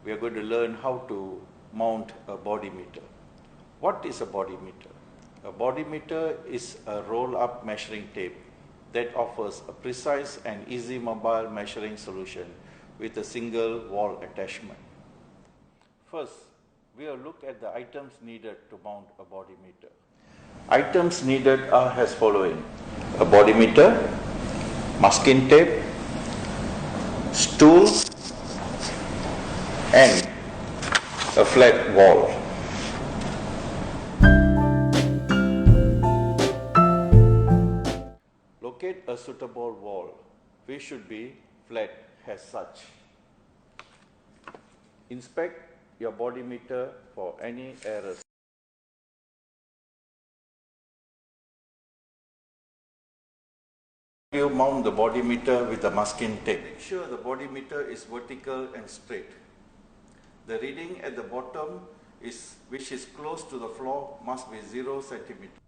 we are going to learn how to mount a body meter. What is a body meter? A body meter is a roll-up measuring tape that offers a precise and easy mobile measuring solution with a single wall attachment. First, we will look at the items needed to mount a body meter. Items needed are as following: a body meter, masking tape, stool, and a flat wall. Locate a suitable wall, which should be flat as such. Inspect your body meter for any errors. You mount the body meter with the masking tape. Make sure the body meter is vertical and straight. The reading at the bottom, which is close to the floor, must be 0 centimeter.